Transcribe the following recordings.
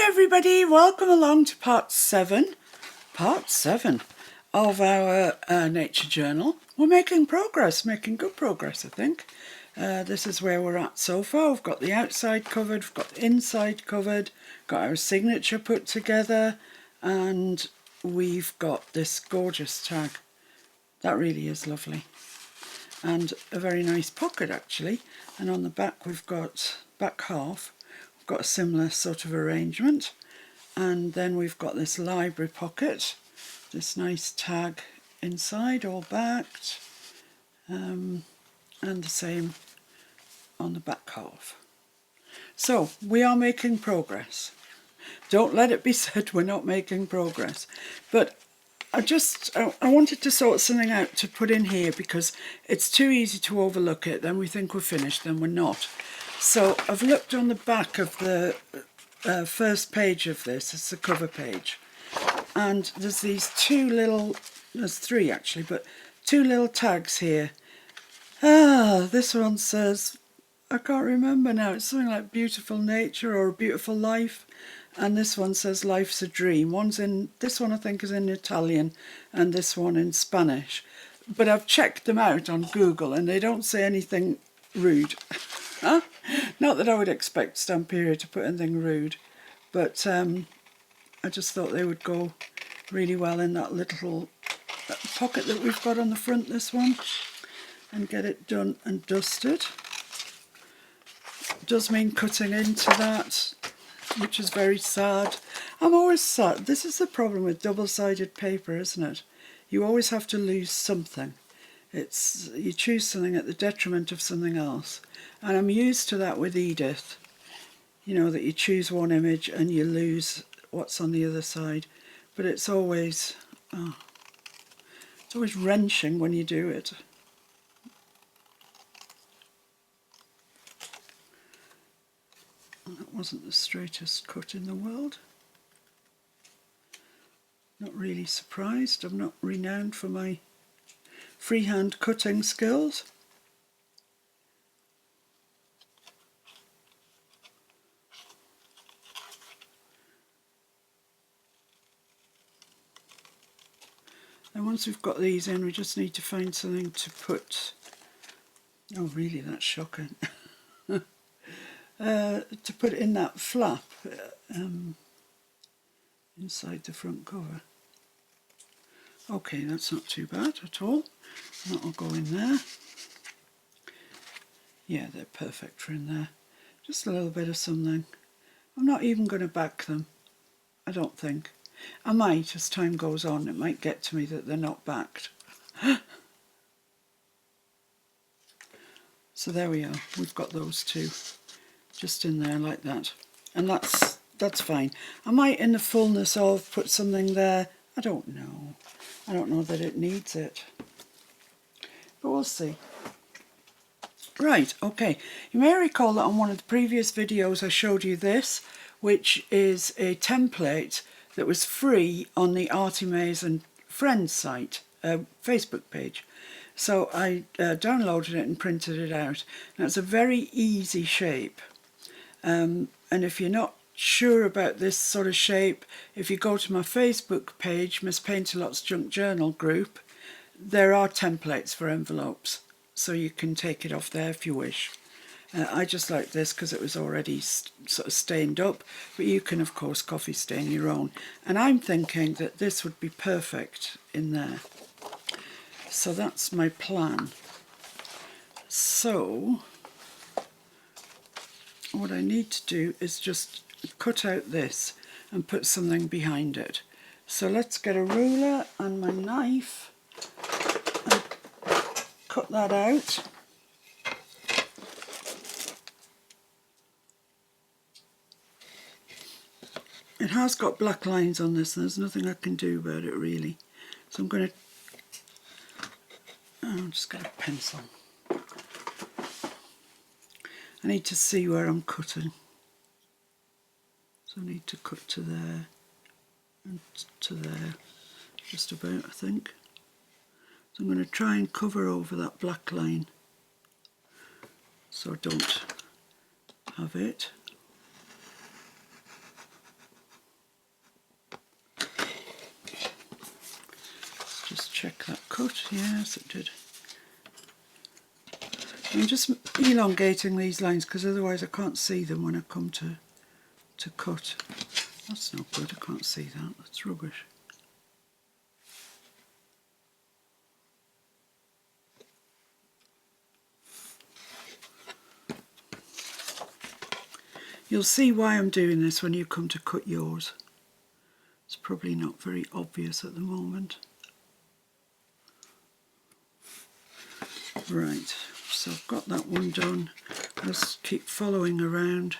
everybody, welcome along to part 7 of our nature journal. We're making progress, making good progress I think. This is where we're at so far. We've got the outside covered, we've got the inside covered, got our signature put together, and we've got this gorgeous tag. That really is lovely. And a very nice pocket actually, and on the back we've got, back half, we've got a similar sort of arrangement, and then we've got this library pocket, this nice tag inside, all backed, and the same on the back half. So we are making progress. Don't let it be said we're not making progress, but I wanted to sort something out to put in here because it's too easy to overlook it. Then we think we're finished, then we're not. So I've looked on the back of the first page of this, it's the cover page, and there's these two little, there's three actually, but two little tags here. This one says, I can't remember now, it's something like beautiful nature or beautiful life. And this one says life's a dream. This one I think is in Italian and this one in Spanish. But I've checked them out on Google and they don't say anything rude. Not that I would expect Stamperia to put anything rude, but I just thought they would go really well in that little pocket that we've got on the front, this one, and get it done and dusted. It does mean cutting into that, which is very sad. I'm always sad. This is the problem with double-sided paper, isn't it? You always have to lose something. You choose something at the detriment of something else. And I'm used to that with Edith. You know, that you choose one image and you lose what's on the other side. But it's always wrenching when you do it. That wasn't the straightest cut in the world. Not really surprised. I'm not renowned for my freehand cutting skills. And once we've got these in, we just need to find something to put. Oh really, that's shocking. To put in that flap inside the front cover. Okay, that's not too bad at all. That'll go in there. Yeah, they're perfect for in there. Just a little bit of something. I'm not even going to back them, I don't think. I might, as time goes on, it might get to me that they're not backed. So there we are, we've got those two. Just in there like that, and that's fine. I might in the fullness of put something there. I don't know that it needs it, but we'll see. Right, okay, you may recall that on one of the previous videos I showed you this, which is a template that was free on the Artie Mays and Friends site, Facebook page. So I downloaded it and printed it out. Now it's a very easy shape. And if you're not sure about this sort of shape, if you go to my Facebook page, Miss Paint-A-Lot's Junk Journal group, there are templates for envelopes, so you can take it off there if you wish. I just like this because it was already sort of stained up, but you can of course coffee stain your own. And I'm thinking that this would be perfect in there. So that's my plan. So what I need to do is just cut out this and put something behind it. So let's get a ruler and my knife and cut that out. It has got black lines on this and there's nothing I can do about it really. So I'm going to, I'll just get a pencil. I need to see where I'm cutting. So I need to cut to there and to there, just about I think. So I'm going to try and cover over that black line so I don't have it. check that cut. Yes, it did. I'm just elongating these lines because otherwise I can't see them when I come to cut. That's not good, I can't see that, that's rubbish. You'll see why I'm doing this when you come to cut yours. It's probably not very obvious at the moment. Right, so I've got that one done. Just keep following around.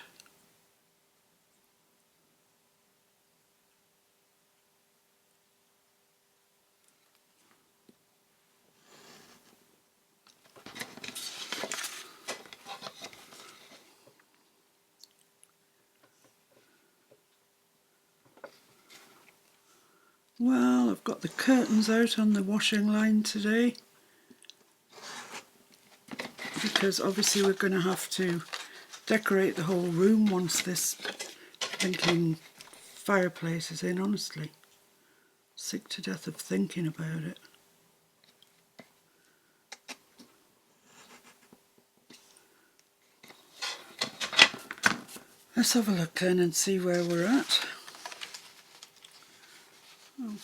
Well, I've got the curtains out on the washing line today because obviously we're going to have to decorate the whole room once this thinking fireplace is in, honestly. Sick to death of thinking about it. Let's have a look then and see where we're at.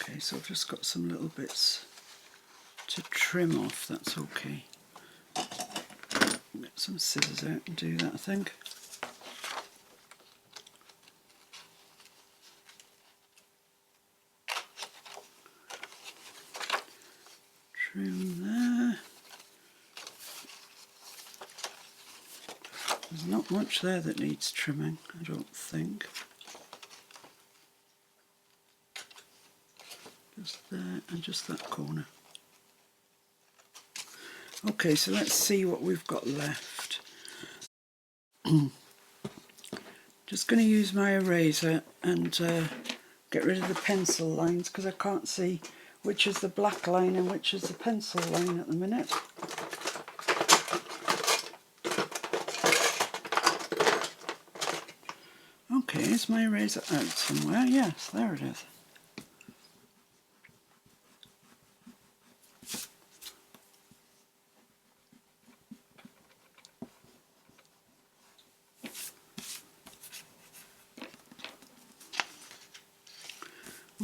Okay, so I've just got some little bits to trim off, that's okay. Get some scissors out and do that, I think. Trim there. There's not much there that needs trimming, I don't think. Just there and just that corner. Okay, so let's see what we've got left. Just going to use my eraser and get rid of the pencil lines because I can't see which is the black line and which is the pencil line at the minute. Okay, is my eraser out somewhere? Yes, there it is.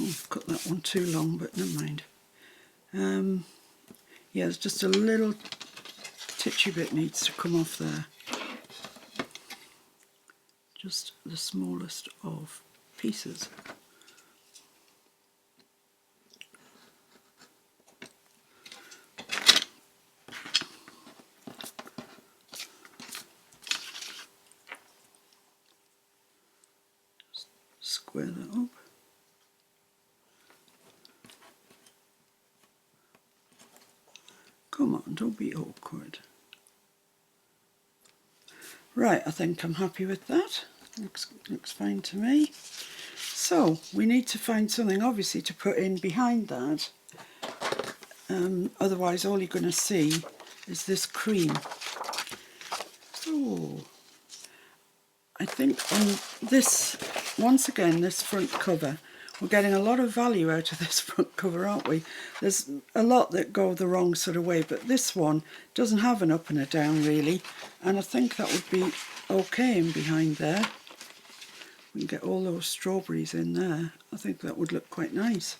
Oh, I've cut that one too long, but never mind. Yeah, there's just a little titchy bit needs to come off there. Just the smallest of pieces. Just square that up. Come on, don't be awkward. Right, I think I'm happy with that. Looks fine to me. So we need to find something obviously to put in behind that. Otherwise all you're going to see is this cream. Oh, I think on this, once again, this front cover, we're getting a lot of value out of this front cover, aren't we? There's a lot that go the wrong sort of way, but this one doesn't have an up and a down really, and I think that would be okay in behind there. We can get all those strawberries in there. I think that would look quite nice.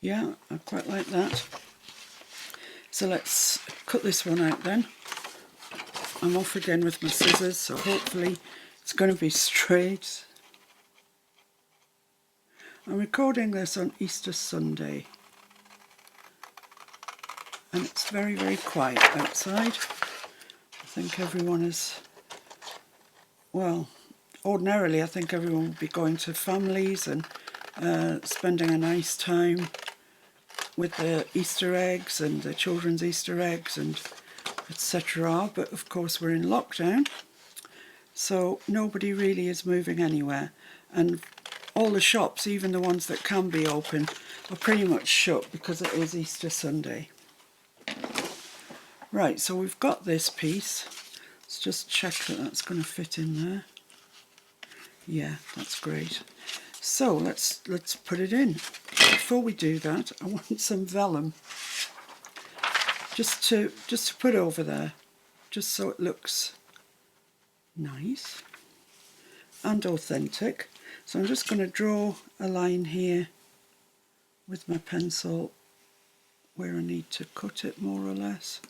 Yeah, I quite like that. So let's cut this one out then. I'm off again with my scissors, so hopefully it's going to be straight. I'm recording this on Easter Sunday and it's very, very quiet outside. I think everyone is, well, ordinarily I think everyone would be going to families and spending a nice time with the Easter eggs and the children's Easter eggs and etc. But of course we're in lockdown, so nobody really is moving anywhere, and all the shops, even the ones that can be open, are pretty much shut because it is Easter Sunday. Right, so we've got this piece. Let's just check that that's going to fit in there. Yeah, that's great. So let's put it in. before we do that, I want some vellum just to put over there, just so it looks nice and authentic. So I'm just going to draw a line here with my pencil where I need to cut it more or less.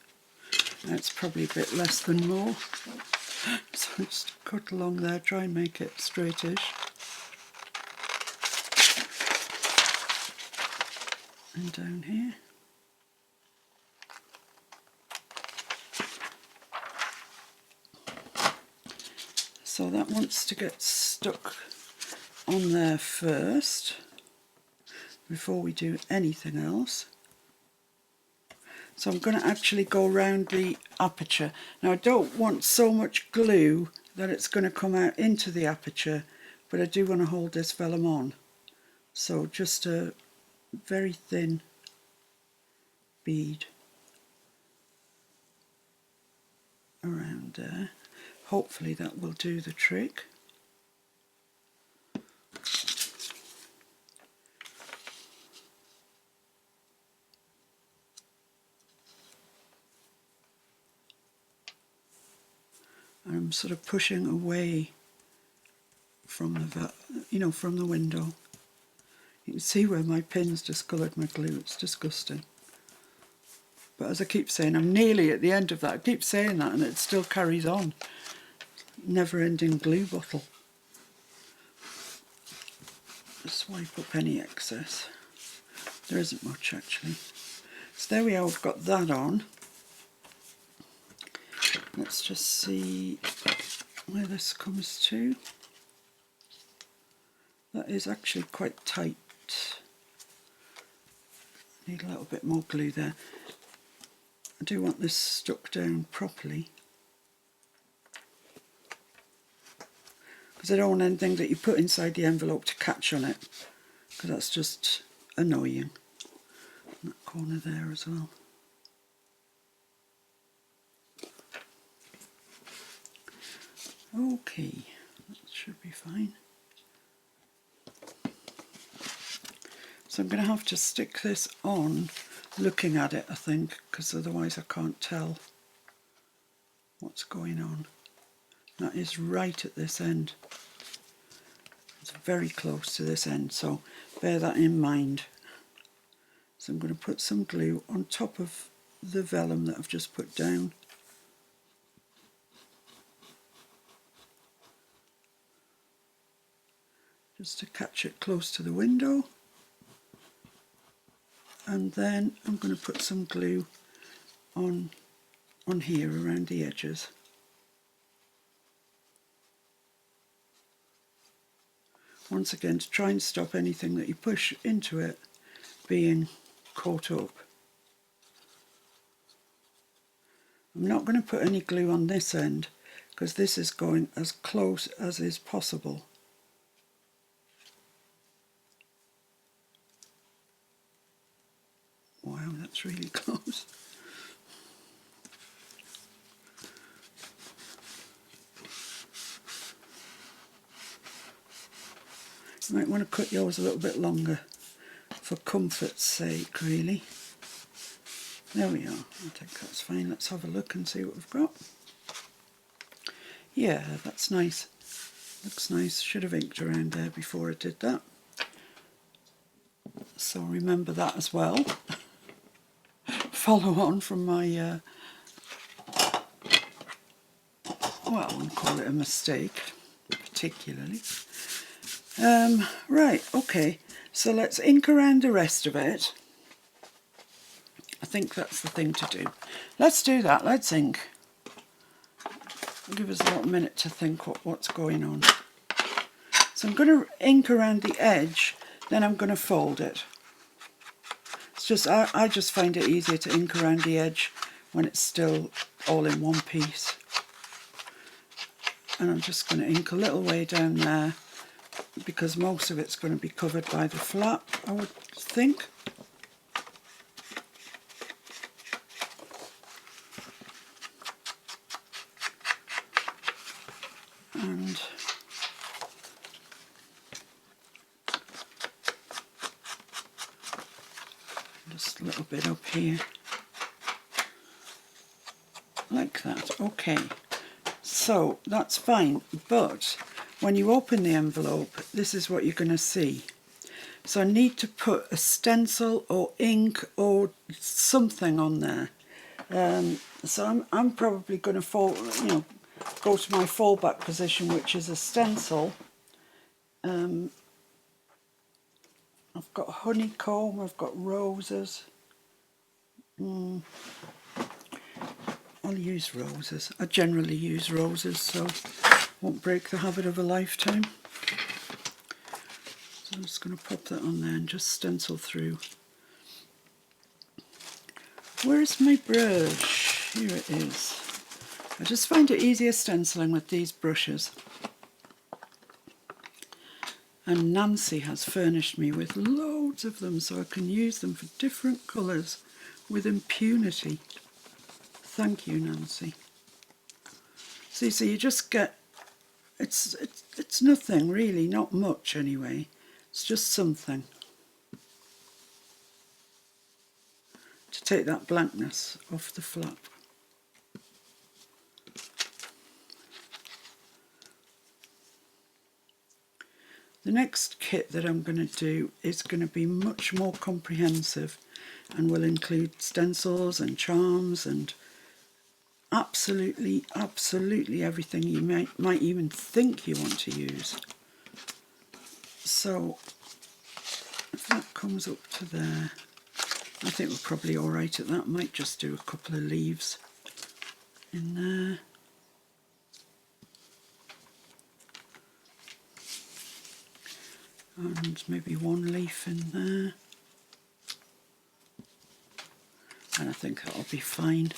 Now it's probably a bit less than more, so just cut along there, try and make it straightish. And down here. So that wants to get stuck on there first before we do anything else. So I'm going to actually go around the aperture. Now I don't want so much glue that it's going to come out into the aperture, but I do want to hold this vellum on. So just a very thin bead around there. Hopefully that will do the trick. I'm sort of pushing away from the, from the window. You can see where my pin's discoloured my glue. It's disgusting. But as I keep saying, I'm nearly at the end of that. I keep saying that and it still carries on. Never-ending glue bottle. Just wipe up any excess. There isn't much actually. So there we are, we've got that on. Let's just see where this comes to. That is actually quite tight. Need a little bit more glue there. I do want this stuck down properly, because I don't want anything that you put inside the envelope to catch on it, because that's just annoying. And that corner there as well. Okay, that should be fine. So I'm going to have to stick this on looking at it, I think, because otherwise I can't tell what's going on. That is right at this end. It's very close to this end, so bear that in mind. So I'm going to put some glue on top of the vellum that I've just put down. Just to catch it close to the window. And then I'm going to put some glue on here around the edges. Once again, to try and stop anything that you push into it being caught up. I'm not going to put any glue on this end because this is going as close as is possible. Wow, that's really close. You might want to cut yours a little bit longer for comfort's sake, really. There we are. I think that's fine. Let's have a look and see what we've got. Yeah, that's nice. Looks nice. Should have inked around there before I did that. So remember that as well. Follow on from my, well, I wouldn't call it a mistake, particularly. Right, okay, so let's ink around the rest of it. I think that's the thing to do. Let's do that, let's ink. Give us a little minute to think what's going on. So I'm going to ink around the edge, then I'm going to fold it. It's just, I just find it easier to ink around the edge when it's still all in one piece. And I'm just going to ink a little way down there, because most of it's going to be covered by the flap, I would think. And just a little bit up here. Like that. Okay. So that's fine, but when you open the envelope, this is what you're going to see. So I need to put a stencil or ink or something on there. So I'm probably going to go to my fallback position, which is a stencil. I've got honeycomb, I've got roses. I'll use roses. I generally use roses, so won't break the habit of a lifetime. So I'm just going to pop that on there and just stencil through. Where's my brush? Here it is. I just find it easier stenciling with these brushes. And Nancy has furnished me with loads of them, so I can use them for different colours with impunity. Thank you, Nancy. See, so you just get, it's nothing really, not much anyway. It's just something to take that blankness off the flap. The next kit that I'm going to do is going to be much more comprehensive and will include stencils and charms and absolutely everything you might even think you want to use. So if that comes up to there, I think we're probably all right at that. Might just do a couple of leaves in there. And maybe one leaf in there. And I think that'll be fine.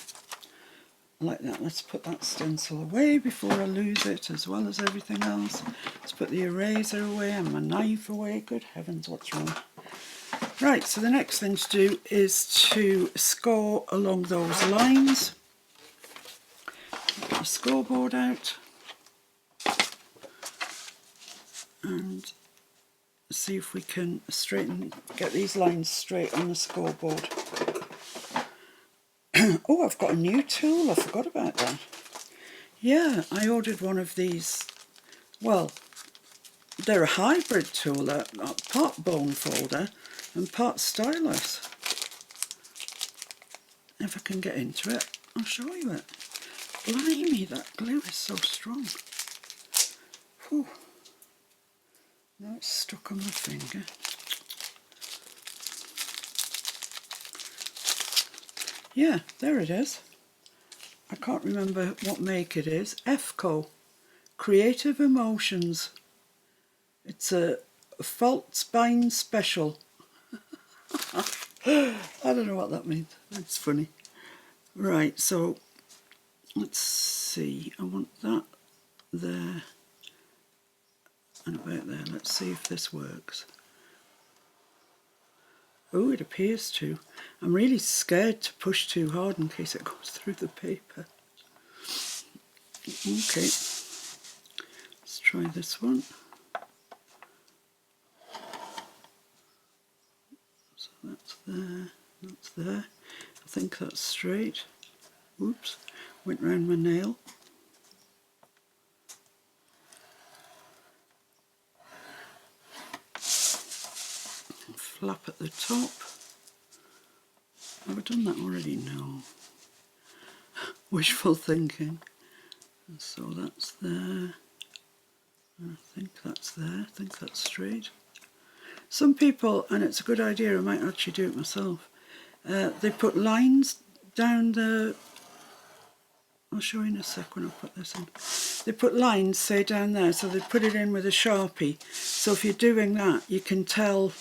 Like that. Let's put that stencil away before I lose it, as well as everything else. Let's put the eraser away and my knife away. Good heavens, what's wrong? Right, so the next thing to do is to score along those lines. Get the scoreboard out and see if we can get these lines straight on the scoreboard. Oh, I've got a new tool. I forgot about that. Yeah, I ordered one of these. Well, they're a hybrid tool, part bone folder and part stylus. If I can get into it, I'll show you it. Blimey, that glue is so strong. Whew. Now it's stuck on my finger. Yeah, there it is. I can't remember what make it is. EFCO, Creative Emotions. It's a fault spine special. I don't know what that means. That's funny. Right, so let's see. I want that there and about there. Let's see if this works. Oh, it appears to. I'm really scared to push too hard in case it goes through the paper. Okay, let's try this one. So that's there, that's there. I think that's straight. Oops, went round my nail. Flap at the top. Have I done that already? No. Wishful thinking. And so that's there. I think that's there. I think that's straight. Some people, and it's a good idea, I might actually do it myself, they put lines down the... I'll show you in a sec when I put this in. They put lines, say, down there, so they put it in with a Sharpie. So if you're doing that, you can tell,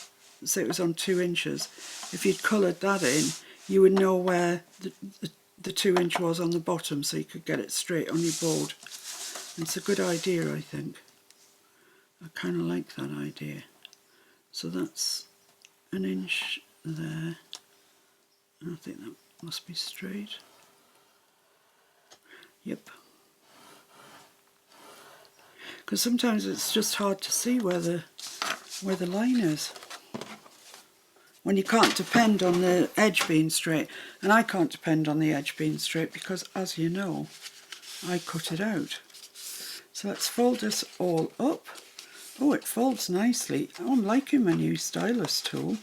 say it was on 2 inches, if you'd coloured that in, you would know where the 2 inch was on the bottom, so you could get it straight on your board. It's a good idea, I think. I kind of like that idea. So that's 1 inch there. And I think that must be straight. Yep. Because sometimes it's just hard to see where the line is. when you can't depend on the edge being straight. And I can't depend on the edge being straight because, as you know, I cut it out. So let's fold this all up. Oh, it folds nicely. Oh, I'm liking my new stylus tool.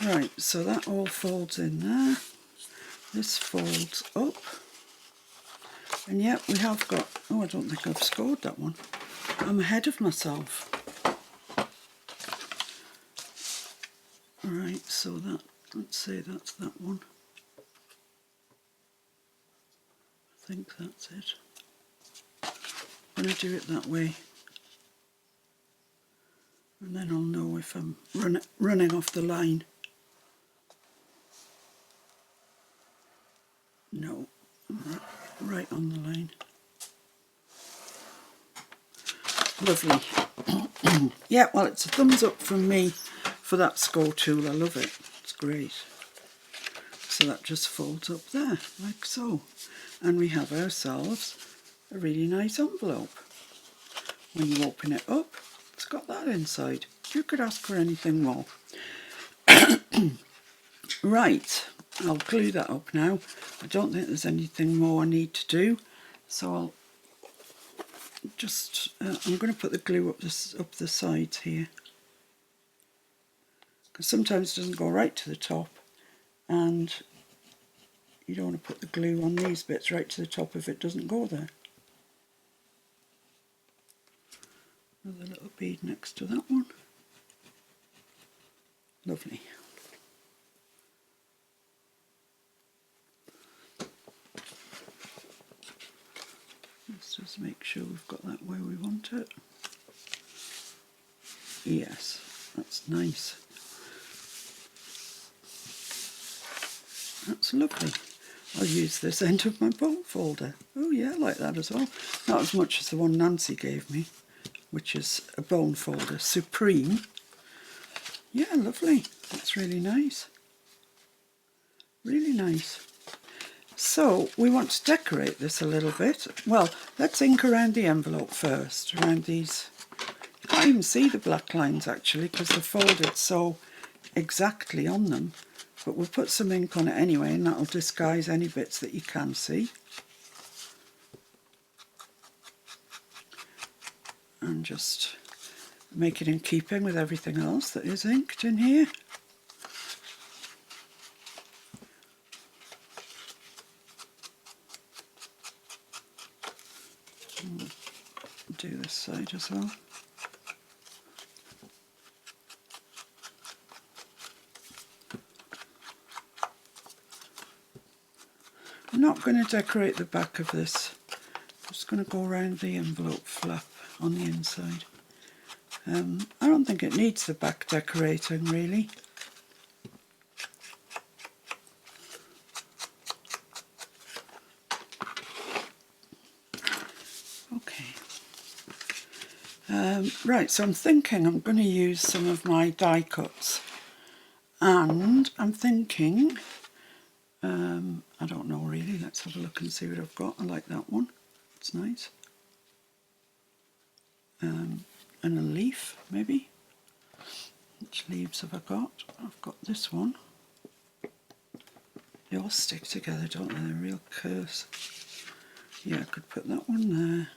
Right, so that all folds in there. This folds up. And yet we have got, oh, I don't think I've scored that one. I'm ahead of myself. Alright, so that, let's say that's that one. I think that's it. I'm going to do it that way. And then I'll know if I'm running off the line. No, right on the line. Lovely. Yeah, well, it's a thumbs up from me for that score tool. I love it. It's great. So that just folds up there, like so. And we have ourselves a really nice envelope. When you open it up, it's got that inside. You could ask for anything more. Right, I'll glue that up now. I don't think there's anything more I need to do. So I'll just, I'm going to put the glue up the sides here. Because sometimes it doesn't go right to the top. And you don't want to put the glue on these bits right to the top if it doesn't go there. Another little bead next to that one. Lovely. Let's just make sure we've got that where we want it. Yes, that's nice. That's lovely. I'll use this end of my bone folder. Oh yeah, I like that as well. Not as much as the one Nancy gave me, which is a bone folder, Supreme. Yeah, lovely. That's really nice. Really nice. So we want to decorate this a little bit. Well, let's ink around the envelope first, around these. You can't even see the black lines actually because they're folded so exactly on them. But we'll put some ink on it anyway, and that'll disguise any bits that you can see. And just make it in keeping with everything else that is inked in here. Do this side as well. I'm not going to decorate the back of this. I'm just going to go around the envelope flap on the inside. I don't think it needs the back decorating really. Okay. Right, so I'm thinking I'm going to use some of my die cuts. And I'm thinking, I don't know really, let's have a look and see what I've got. I like that one, it's nice. And a leaf, maybe. Which leaves have I got? I've got this one. They all stick together, don't they? They're a real curse. Yeah, I could put that one there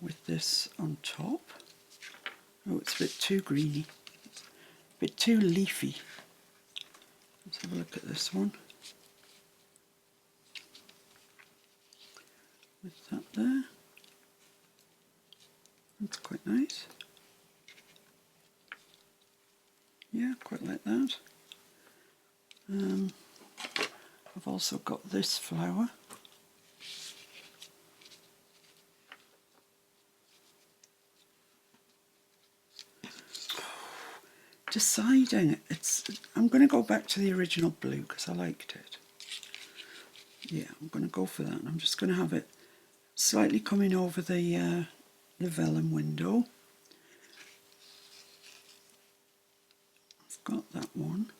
with this on top. Oh, it's a bit too greeny. A bit too leafy. Let's have a look at this one. With that there. That's quite nice. Yeah, quite like that. I've also got this flower. Deciding, I'm going to go back to the original blue because I liked it. Yeah, I'm going to go for that. I'm just going to have it slightly coming over the vellum window. I've got that one.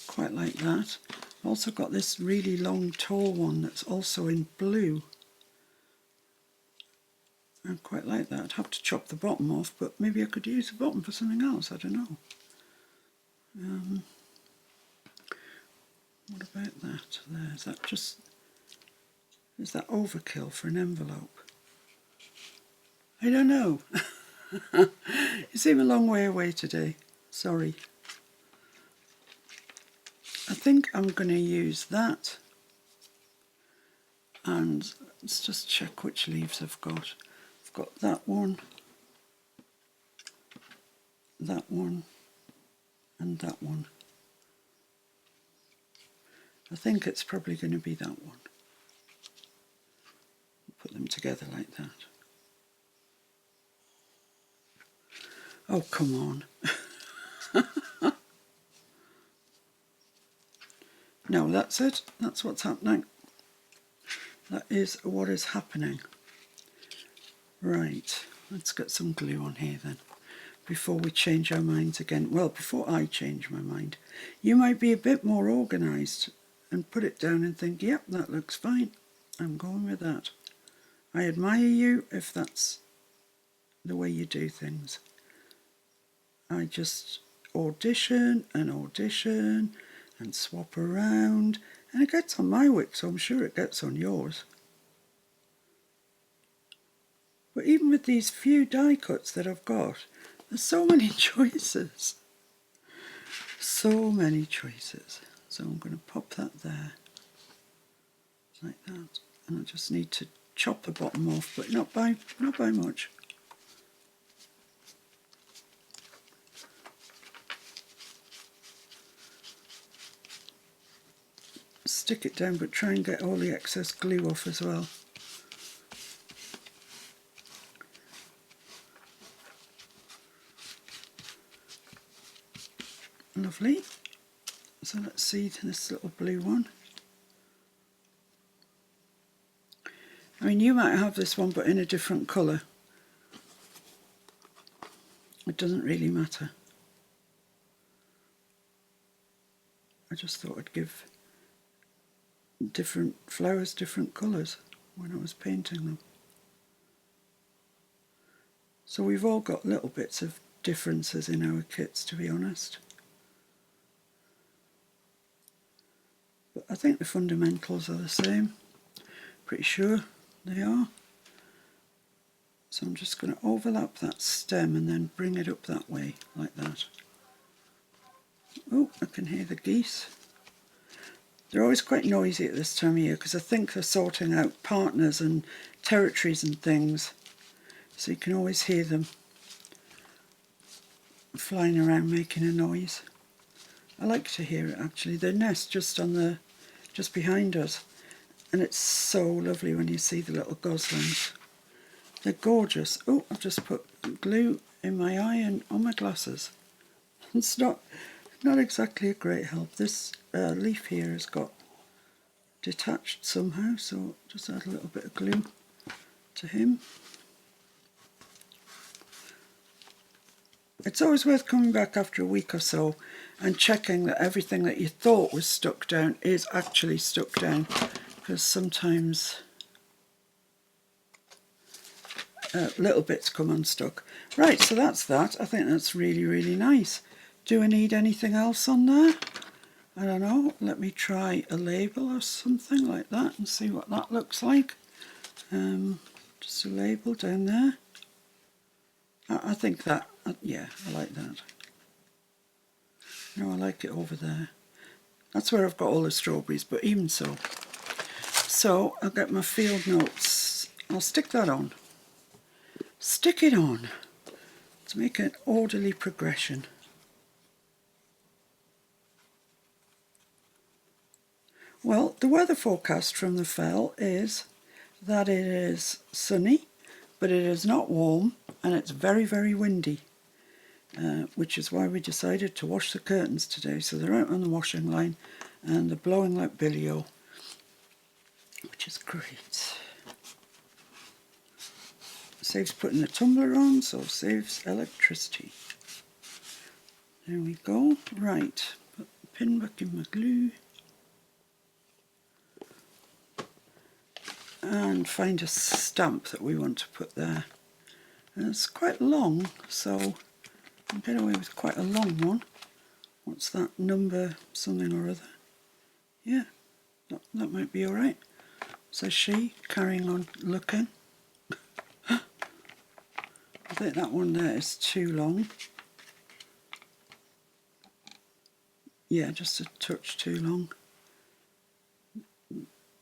Quite like that. I've also got this really long tall one that's also in blue. I quite like that. I'd have to chop the bottom off, but maybe I could use the bottom for something else, I don't know. What about that there? Is that overkill for an envelope? I don't know. You seem a long way away today. Sorry. I think I'm going to use that. And let's just check which leaves I've got. I've got that one, and that one. I think it's probably going to be that one. Put them together like that. Oh, come on. No, that's it. That's what's happening. That is what is happening. Right, let's get some glue on here then, before we change our minds again. Well, before I change my mind. You might be a bit more organised and put it down and think, yep, that looks fine. I'm going with that. I admire you if that's the way you do things. I just audition and swap around, and it gets on my wick, so I'm sure it gets on yours. But even with these few die cuts that I've got, there's so many choices. So many choices. So I'm going to pop that there, like that. And I just need to chop the bottom off, but not by much. Stick it down, but try and get all the excess glue off as well. Lovely. So let's see this little blue one. I mean, you might have this one, but in a different colour. It doesn't really matter. I just thought I'd give different flowers different colours when I was painting them. So we've all got little bits of differences in our kits, to be honest. But I think the fundamentals are the same. Pretty sure they are. So I'm just going to overlap that stem and then bring it up that way, like that. Oh, I can hear the geese. They're always quite noisy at this time of year because I think they're sorting out partners and territories and things. So you can always hear them flying around making a noise. I like to hear it actually. They nest just behind us, and it's so lovely when you see the little goslings. They're gorgeous. Oh, I've just put glue in my eye and on my glasses. It's not exactly a great help. This leaf here has got detached somehow, so just add a little bit of glue to him. It's always worth coming back after a week or so and checking that everything that you thought was stuck down is actually stuck down, because sometimes little bits come unstuck. Right, so that's that. I think that's really, really nice. Do I need anything else on there? I don't know. Let me try a label or something like that and see what that looks like. Just a label down there. I think that, yeah, I like that. No, I like it over there. That's where I've got all the strawberries, but even so. So I'll get my field notes. I'll stick that on. Stick it on to make an orderly progression. Well, the weather forecast from the Fell is that it is sunny, but it is not warm, and it's very, very windy, which is why we decided to wash the curtains today. So they're out on the washing line, and they're blowing like billy-o, which is great. Saves putting the tumbler on, so saves electricity. There we go. Right, put the pin back in my glue. And find a stamp that we want to put there. And it's quite long, so I'll get away with quite a long one. What's that, number something or other? Yeah, that might be alright. Says she, carrying on looking. I think that one there is too long. Yeah, just a touch too long.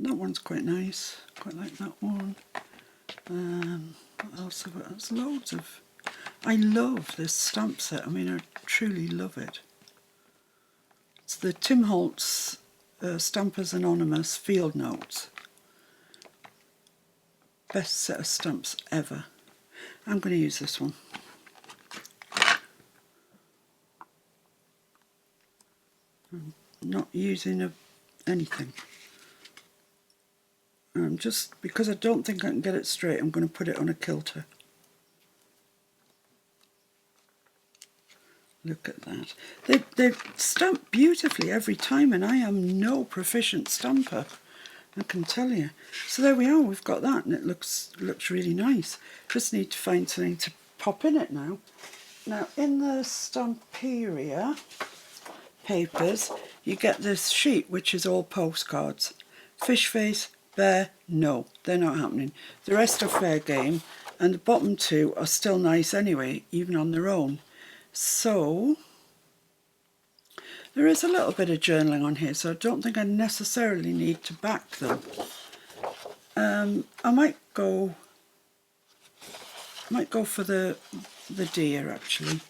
That one's quite nice. Quite like that one. What else have I got? There's loads of... I love this stamp set. I mean, I truly love it. It's the Tim Holtz Stampers Anonymous Field Notes. Best set of stamps ever. I'm going to use this one. I'm not using anything. Just because I don't think I can get it straight, I'm going to put it on a kilter. Look at that. They stamp beautifully every time, and I am no proficient stamper, I can tell you. So there we are, we've got that, and it looks really nice. Just need to find something to pop in it now. Now, in the Stamperia papers, you get this sheet, which is all postcards. Fish face, bear, no, they're not happening. The rest are fair game, and the bottom two are still nice anyway, even on their own. So, there is a little bit of journaling on here, so I don't think I necessarily need to back them. I might go for the deer, actually.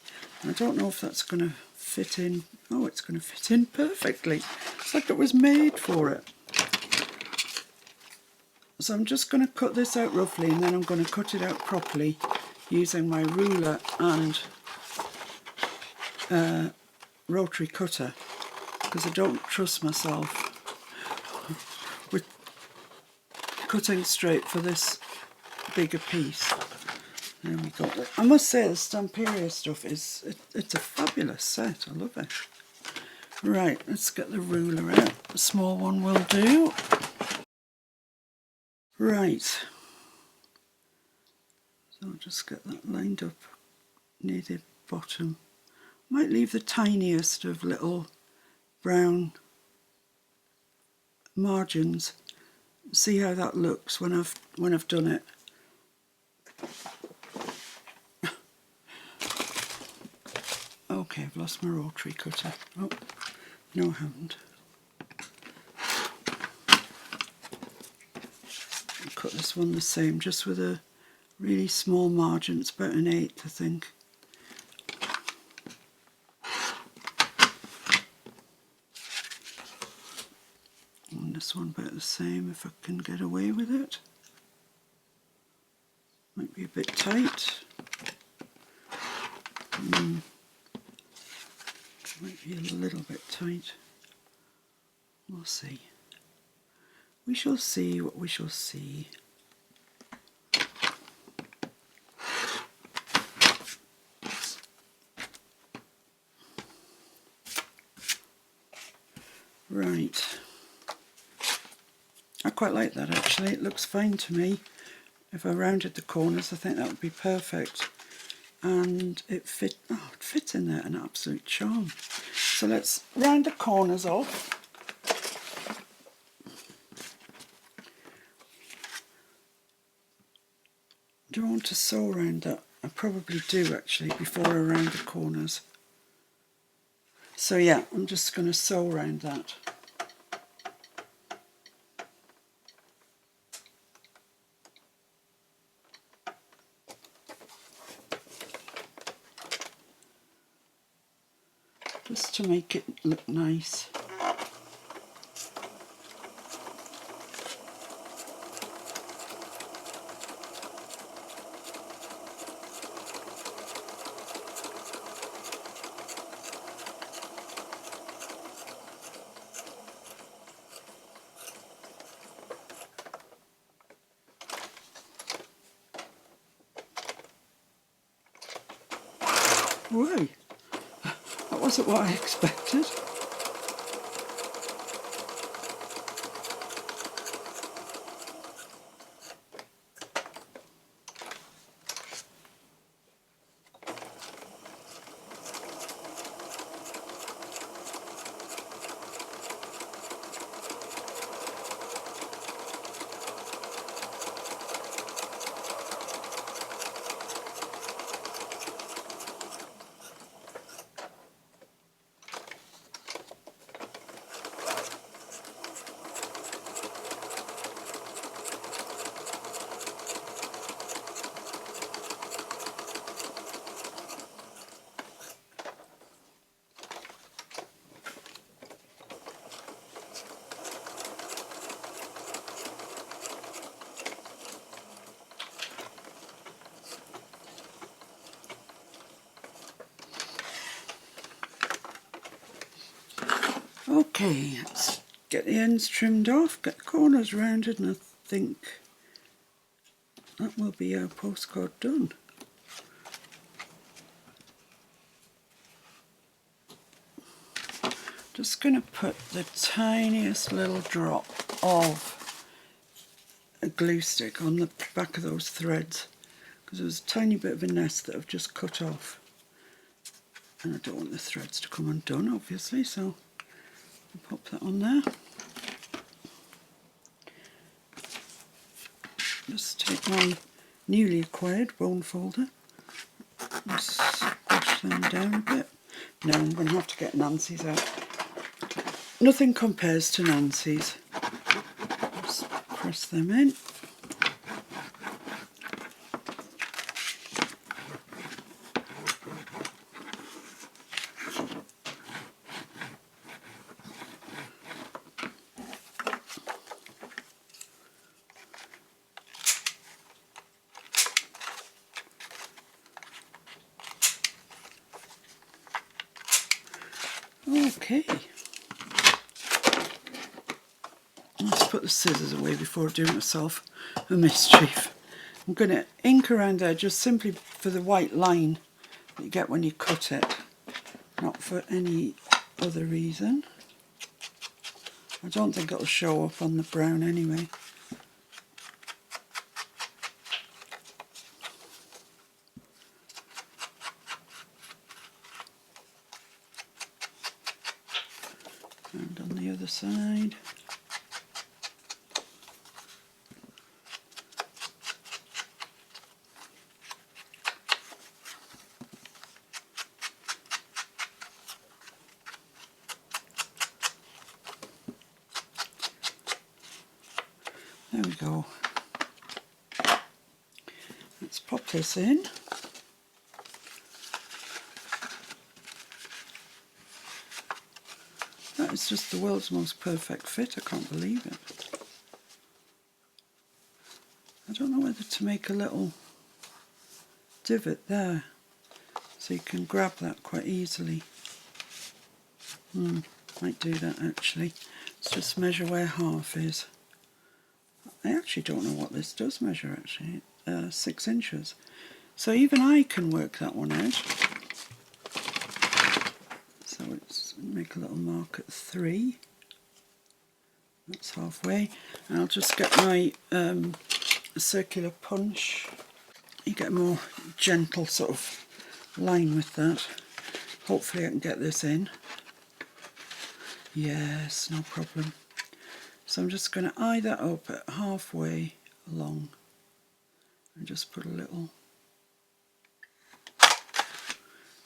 I don't know if that's going to fit in. Oh, it's going to fit in perfectly. It's like it was made for it. So I'm just going to cut this out roughly, and then I'm going to cut it out properly using my ruler and rotary cutter, because I don't trust myself with cutting straight for this bigger piece. There we go. I must say the Stamperia stuff it's a fabulous set. I love it. Right, let's get the ruler out. The small one will do. Right. So I'll just get that lined up near the bottom. Might leave the tiniest of little brown margins. See how that looks when I've done it. Okay, I've lost my rotary cutter. Oh, no, I haven't. I'll cut this one the same, just with a really small margin. It's about 1/8, I think. And this one about the same, if I can get away with it. Might be a bit tight. Might be a little bit tight. We'll see. We shall see what we shall see. Right. I quite like that actually. It looks fine to me. If I rounded the corners, I think that would be perfect. And it fits in there an absolute charm. So let's round the corners off. Do I want to sew around that? I probably do actually before I round the corners. So yeah, I'm just going to sew around that. Just to make it look nice. Whoa, that wasn't what I expected. Okay, let's get the ends trimmed off, get the corners rounded, and I think that will be our postcard done. Just going to put the tiniest little drop of a glue stick on the back of those threads, because there's a tiny bit of a nest that I've just cut off, and I don't want the threads to come undone, obviously, so I'll pop that on there. Just take my newly acquired bone folder and squash them down a bit. Now I'm going to have to get Nancy's out. Nothing compares to Nancy's. Just press them in. Okay, let's put the scissors away before doing myself a mischief. I'm going to ink around there just simply for the white line that you get when you cut it, not for any other reason. I don't think it'll show up on the brown anyway. And on the other side. There we go. Let's pop this in. That is just the world's most perfect fit, I can't believe it. I don't know whether to make a little divot there so you can grab that quite easily. Might do that actually. Let's just measure where half is. I actually don't know what this does measure actually. 6 inches. So even I can work that one out. So let's make a little mark at 3. That's halfway. And I'll just get my circular punch. You get a more gentle sort of line with that. Hopefully I can get this in. Yes, no problem. So I'm just going to eye that up at halfway along and just put a little,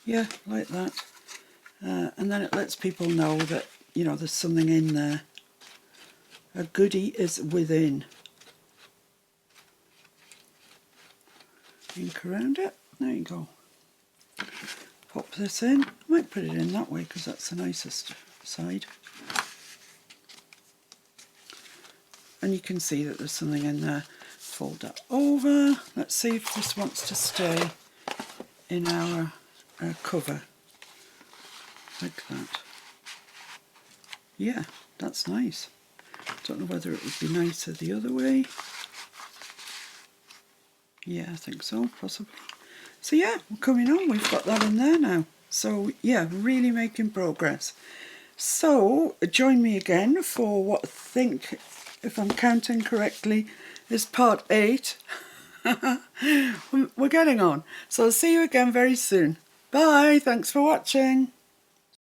yeah, like that. And then it lets people know that, you know, there's something in there. A goodie is within. Ink around it. There you go. Pop this in. I might put it in that way because that's the nicest side. And you can see that there's something in there. Fold that over. Let's see if this wants to stay in our cover. Like that. Yeah, that's nice. Don't know whether it would be nicer the other way. Yeah, I think so, possibly. So yeah, we're coming on. We've got that in there now. So yeah, really making progress. So join me again for what I think, if I'm counting correctly, is part 8. We're getting on. So I'll see you again very soon. Bye, thanks for watching.